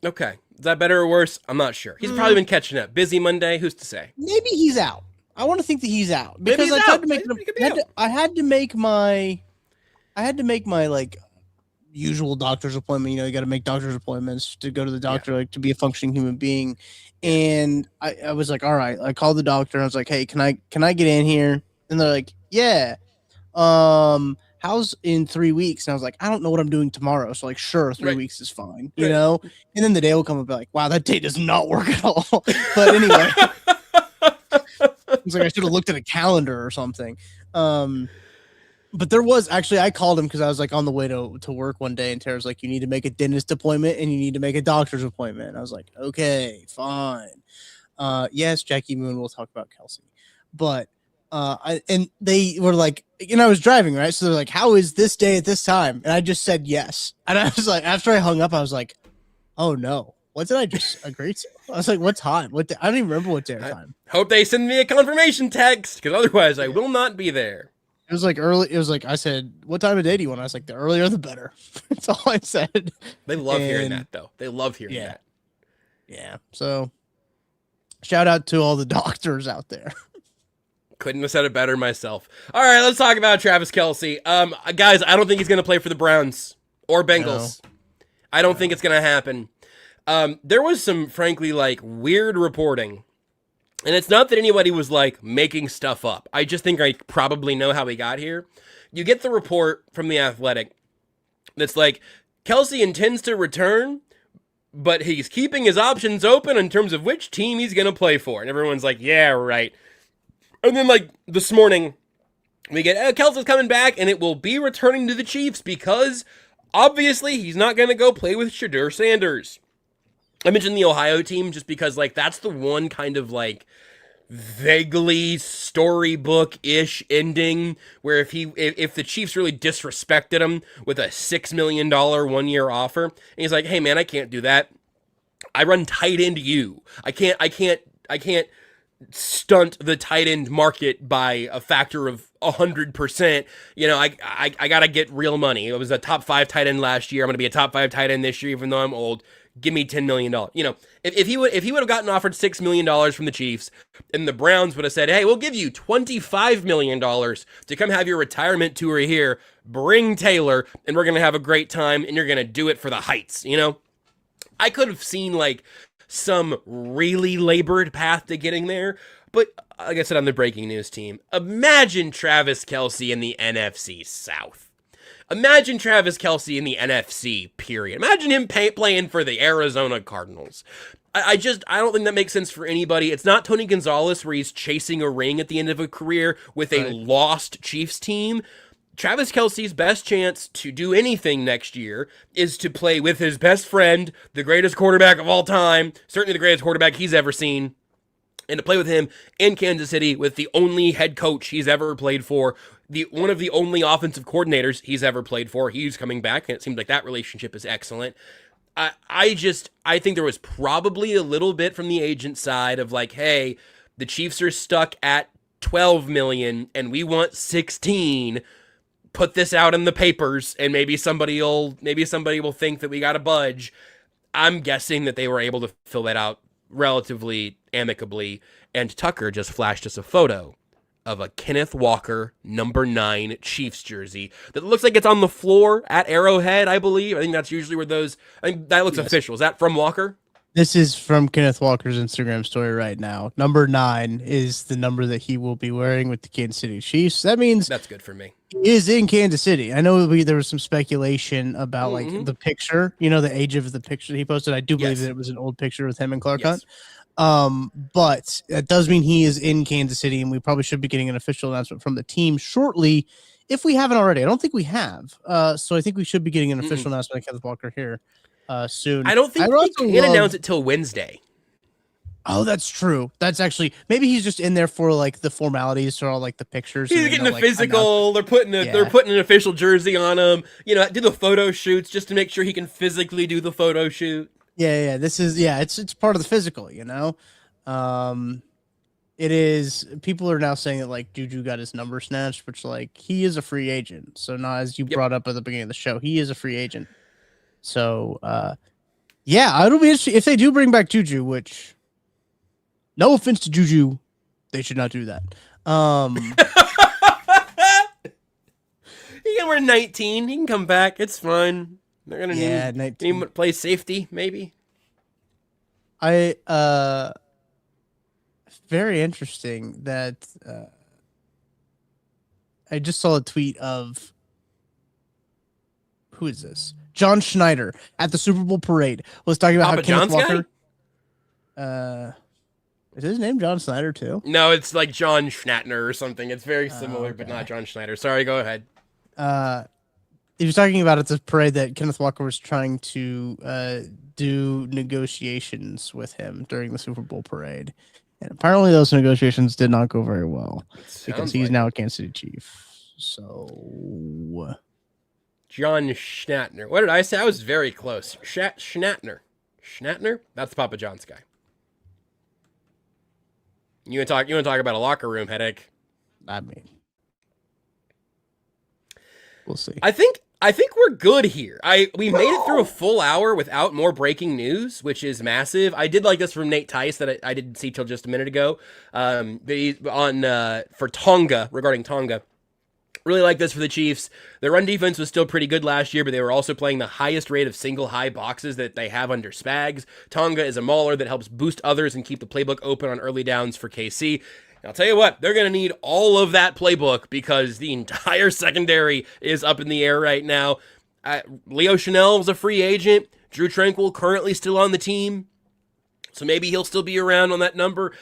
Okay. Is that better or worse? I'm not sure. He's probably been catching up. Busy Monday. Who's to say? Maybe he's out. I want to think that he's out because I had to make my like usual doctor's appointment. You know, you got to make doctor's appointments to go to the doctor, like to be a functioning human being. And I was like, all right. I called the doctor. I was like, hey, can I get in here? And they're like, yeah. How's in 3 weeks? And I was like, I don't know what I'm doing tomorrow. So like, sure, 3 weeks is fine, you know? And then the day will come and be like, wow, that day does not work at all. But anyway, it's like I should have looked at a calendar or something. But there was actually, I called him because I was like on the way to work one day, and Tara's like, you need to make a dentist appointment and you need to make a doctor's appointment. And I was like, okay, fine. Yes, Jackie Moon, we'll talk about Kelce. But and they were like, and I was driving, right? So they're like, how is this day at this time? And I just said yes. And I was like, after I hung up, I was like, oh no, what did I just agree to? I was like, what time? I don't even remember what day or time. Hope they send me a confirmation text, because otherwise I will not be there. It was like early. It was like I said, what time of day do you want? I was like, the earlier the better. That's all I said. They love hearing that, though. They love hearing that. Yeah. So shout out to all the doctors out there. Couldn't have said it better myself. All right, let's talk about Travis Kelce. Guys, I don't think he's going to play for the Browns or Bengals. No. I don't think it's going to happen. There was some, frankly, like weird reporting. And it's not that anybody was like making stuff up. I just think I probably know how he got here. You get the report from The Athletic that's like, Kelce intends to return, but he's keeping his options open in terms of which team he's going to play for. And everyone's like, yeah, right. And then, like, this morning, we get, Kelce's coming back, and it will be returning to the Chiefs because, obviously, he's not going to go play with Shadur Sanders. I mentioned the Ohio team just because, like, that's the one kind of, like, vaguely storybook-ish ending where if the Chiefs really disrespected him with a $6 million one-year offer, and he's like, hey, man, I can't do that. I run tight end you. I can't stunt the tight end market by a factor of 100%. You know, I gotta get real money. I was a top 5 tight end last year. I'm gonna be a top 5 tight end this year, even though I'm old. Give me $10 million. You know, if he would have gotten offered $6 million from the Chiefs, and the Browns would have said, hey, we'll give you $25 million to come have your retirement tour here. Bring Taylor, and we're gonna have a great time, and you're gonna do it for the heights. You know, I could have seen like some really labored path to getting there, But like I said on the breaking news team, imagine Travis Kelce in the NFC South. Imagine Travis Kelce in the NFC, period. Imagine him playing for the Arizona Cardinals. I don't think that makes sense for anybody. It's not Tony Gonzalez where he's chasing a ring at the end of a career with a lost Chiefs team. Travis Kelce's best chance to do anything next year is to play with his best friend, the greatest quarterback of all time, certainly the greatest quarterback he's ever seen, and to play with him in Kansas City with the only head coach he's ever played for, one of the only offensive coordinators he's ever played for. He's coming back, and it seems like that relationship is excellent. I think there was probably a little bit from the agent side of like, hey, the Chiefs are stuck at 12 million and we want 16. Put this out in the papers and maybe somebody will think that we got to budge. I'm guessing that they were able to fill that out relatively amicably, and Tucker just flashed us a photo of a Kenneth Walker number 9 Chiefs jersey that looks like it's on the floor at Arrowhead, I believe. I think that's usually where I think that looks official. Is that from Walker? This is from Kenneth Walker's Instagram story right now. Number 9 is the number that he will be wearing with the Kansas City Chiefs. That means that's good for me. He is in Kansas City. I know there was some speculation about like the picture, the age of the picture that he posted. I do believe that it was an old picture with him and Clark Hunt. But it does mean he is in Kansas City, and we probably should be getting an official announcement from the team shortly, if we haven't already. I don't think we have. So I think we should be getting an official announcement of Kenneth Walker here soon. I don't think we can announce it till Wednesday. Oh, that's true. That's actually, maybe he's just in there for like the formalities or all like the pictures. He's getting a physical. They're putting an official jersey on him. Do the photo shoots just to make sure he can physically do the photo shoot. Yeah. This is it's part of the physical. It is. People are now saying that like Juju got his number snatched, which like he is a free agent. So now, as you brought up at the beginning of the show, he is a free agent. So it'll be interesting if they do bring back Juju, which. No offense to Juju, they should not do that. He can wear 19. He can come back. It's fine. They're gonna need 19. Need play safety, maybe. Very interesting that I just saw a tweet of who is this? John Schneider at the Super Bowl parade was talking about Papa how Kenneth John's Walker. Is his name John Snyder too? No, it's like John Schnattner or something. It's very similar, but not John Schneider. Sorry, go ahead. He was talking about at the parade that Kenneth Walker was trying to do negotiations with him during the Super Bowl parade. And apparently those negotiations did not go very well because he's now a Kansas City Chief. So John Schnattner. What did I say? I was very close. Schnattner. Schnattner? That's Papa John's guy. You want to talk about a locker room headache? I mean, we'll see. I think we're good here. We made it through a full hour without more breaking news, which is massive. I did like this from Nate Tice that I didn't see till just a minute ago. For Tonga, regarding Tonga. Really like this for the Chiefs. Their run defense was still pretty good last year, but they were also playing the highest rate of single high boxes that they have under Spags. Tonga is a mauler that helps boost others and keep the playbook open on early downs for KC. And I'll tell you what, they're going to need all of that playbook because the entire secondary is up in the air right now. Leo Chanel was a free agent. Drew Tranquil currently still on the team. So maybe he'll still be around on that number.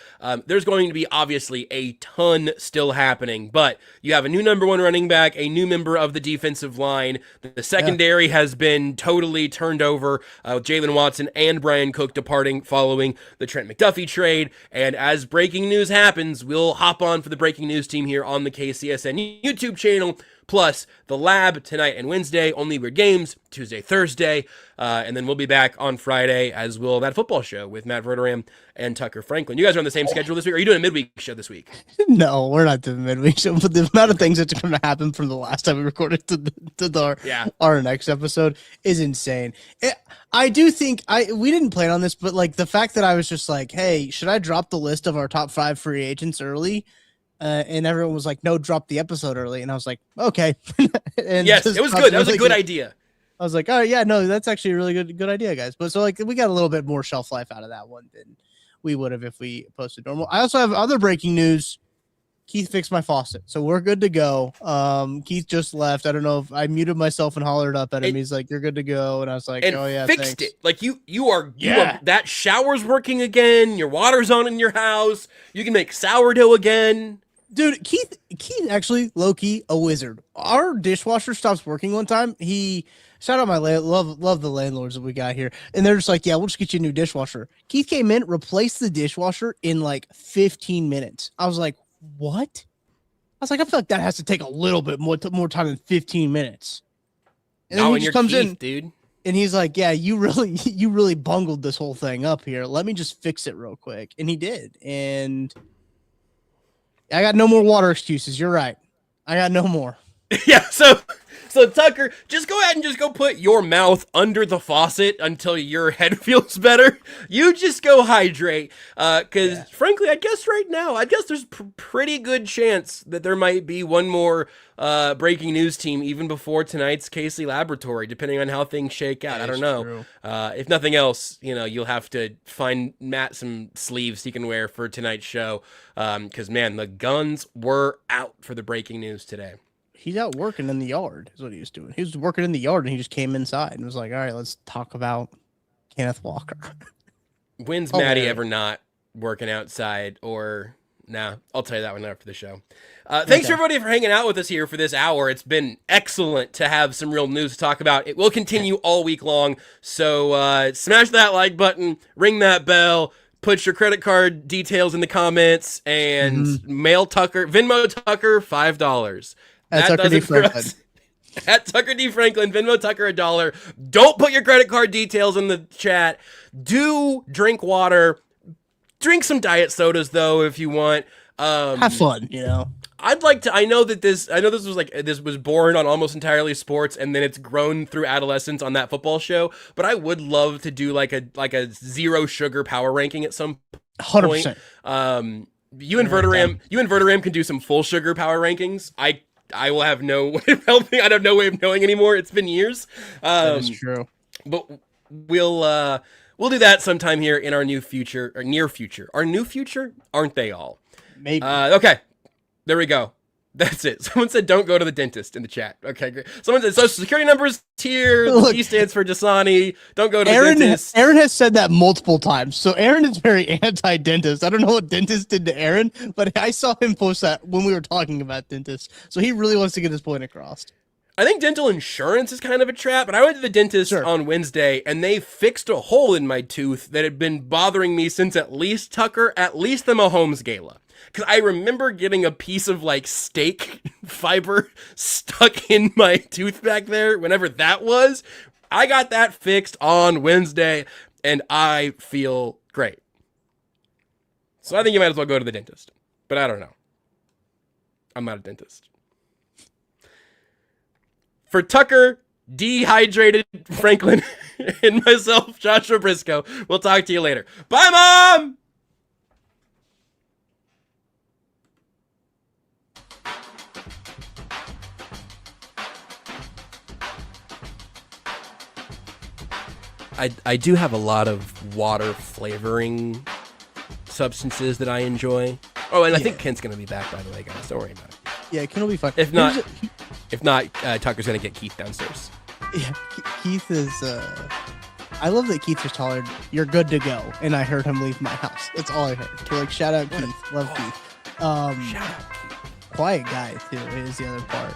There's going to be obviously a ton still happening, but you have a new number 1 running back, a new member of the defensive line. The secondary has been totally turned over with Jalen Watson and Brian Cook departing following the Trent McDuffie trade. And as breaking news happens, we'll hop on for the breaking news team here on the KCSN YouTube channel. Plus, the lab tonight and Wednesday, only weird games, Tuesday, Thursday, and then we'll be back on Friday, as will that football show with Matt Verderam and Tucker Franklin. You guys are on the same schedule this week? Or are you doing a midweek show this week? No, we're not doing a midweek show, but the amount of things that's going to happen from the last time we recorded to our next episode is insane. I do think we didn't plan on this, but like the fact that I was just like, hey, should I drop the list of our top 5 free agents early? And everyone was like, no, drop the episode early. And I was like, okay. And yes, it was good. That was a good idea. I was like, oh, yeah, no, that's actually a really good idea, guys. But so like we got a little bit more shelf life out of that one we would have if we posted normal. I also have other breaking news. Keith fixed my faucet, so we're good to go. Keith just left. I don't know if I muted myself and hollered up at him. He's like, "You're good to go," and I was like, "Oh yeah, fixed thanks." it. Like you are that shower's working again. Your water's on in your house. You can make sourdough again. Dude, Keith actually low-key a wizard. Our dishwasher stops working one time. Shout out my love the landlords that we got here. And they're just like, yeah, we'll just get you a new dishwasher. Keith came in, replaced the dishwasher in like 15 minutes. I was like, what? I was like, I feel like that has to take a little bit more time than 15 minutes. And then he just comes in, dude. And he's like, yeah, you really bungled this whole thing up here. Let me just fix it real quick. And he did. And I got no more water excuses. You're right. I got no more. Yeah, so Tucker, just go ahead and just go put your mouth under the faucet until your head feels better. You just go hydrate. Because frankly, I guess right now, there's pretty good chance that there might be one more breaking news team even before tonight's Casey Laboratory, depending on how things shake out. I don't know. If nothing else, you'll have to find Matt some sleeves he can wear for tonight's show. Because, man, the guns were out for the breaking news today. He's out working in the yard is what he was doing. He was working in the yard and he just came inside and was like, all right, let's talk about Kenneth Walker. When's Maddie ever not working outside or nah, I'll tell you that one after the show. Thanks everybody for hanging out with us here for this hour. It's been excellent to have some real news to talk about. It will continue all week long. So smash that like button, ring that bell, put your credit card details in the comments and mail Tucker, Venmo Tucker $5. At Tucker D. Franklin. At Tucker D. Franklin, Venmo Tucker $1. Don't put your credit card details in the chat. Do drink water. Drink some diet sodas though if you want. Have fun, I'd like to. I know this was born on Almost Entirely Sports, and then it's grown through adolescence on that football show. But I would love to do like a zero sugar power ranking at some point. 100%. You and Verteram can do some full sugar power rankings. I will have no way of helping. I have no way of knowing anymore. It's been years. That is true. But we'll do that sometime here in our near future. Our new future? Aren't they all? Maybe. Okay. There we go. That's it. Someone said don't go to the dentist in the chat. Okay, great. Someone said social security numbers here. The T stands for Dasani. Don't go to the dentist. Aaron has said that multiple times. So Aaron is very anti-dentist. I don't know what dentist did to Aaron, but I saw him post that when we were talking about dentists. So he really wants to get his point across. I think dental insurance is kind of a trap, but I went to the dentist on Wednesday and they fixed a hole in my tooth that had been bothering me since at least the Mahomes Gala. Because I remember getting a piece of like steak fiber stuck in my tooth back there whenever that was. I got that fixed on Wednesday and I feel great. So I think you might as well go to the dentist. But I don't know. I'm not a dentist. For Tucker, dehydrated Franklin, and myself, Joshua Brisco, we'll talk to you later. Bye, Mom! I do have a lot of water flavoring substances that I enjoy. Oh, and I think Kent's going to be back, by the way, guys. Don't worry about it. Yeah, Ken will be fine. If not, Tucker's going to get Keith downstairs. Yeah, Keith is... I love that Keith just hollered, "You're good to go," and I heard him leave my house. That's all I heard. So, like, shout out Keith. Love Keith. Shout out Keith. Quiet guy, too, is the other part.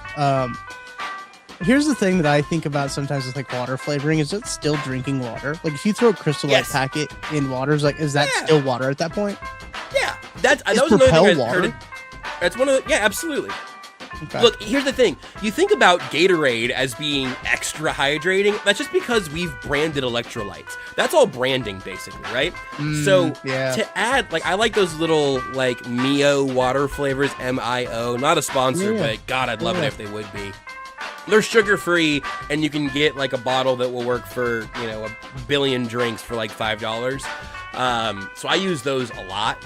Here's the thing that I think about sometimes with like water flavoring is it's still drinking water. Like if you throw a Crystal Light packet in water, is that still water at that point? Yeah, that was Propel another thing water. I heard. That's one of the, absolutely. Okay. Look, here's the thing. You think about Gatorade as being extra hydrating. That's just because we've branded electrolytes. That's all branding, basically, right? To add, like, I like those little, like, Mio water flavors, M-I-O. Not a sponsor, but God, I'd love it if they would be. They're sugar-free, and you can get, like, a bottle that will work for, a billion drinks for, like, $5. So I use those a lot.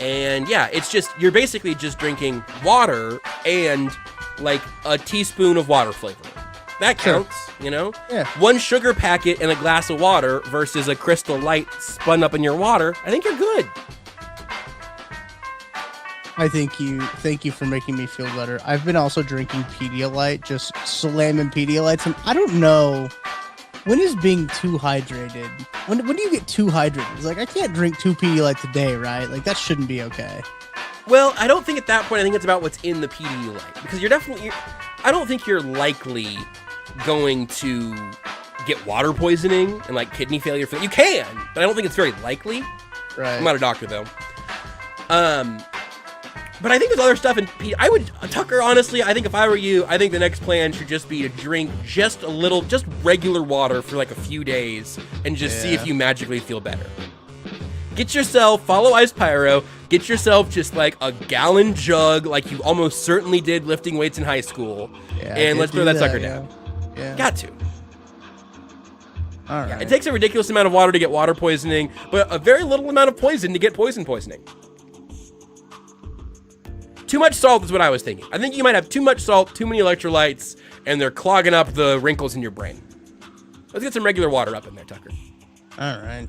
And yeah, it's just, you're basically just drinking water and like a teaspoon of water flavoring. That counts, you know? Yeah. One sugar packet in a glass of water versus a Crystal Light spun up in your water. I think you're good. I thank you for making me feel better. I've been also drinking Pedialyte, just slamming Pedialytes, and I don't know, when is being too hydrated? When do you get too hydrated? It's like, I can't drink 2 Pedialytes a day, right? Like, that shouldn't be okay. Well, I don't think at that point, I think it's about what's in the Pedialyte. Because I don't think you're likely going to get water poisoning and like kidney failure. You can, but I don't think it's very likely. Right. I'm not a doctor though. But I think there's other stuff in Tucker, honestly, I think if I were you, I think the next plan should just be to drink just regular water for like a few days and just see if you magically feel better. Follow Ice Pyro, get yourself just like a gallon jug like you almost certainly did lifting weights in high school, and let's throw that sucker down. Yeah. Got to. All right. Yeah, it takes a ridiculous amount of water to get water poisoning, but a very little amount of poison to get poisoning. Too much salt is what I was thinking. I think you might have too much salt, too many electrolytes, and they're clogging up the wrinkles in your brain. Let's get some regular water up in there, Tucker. All right.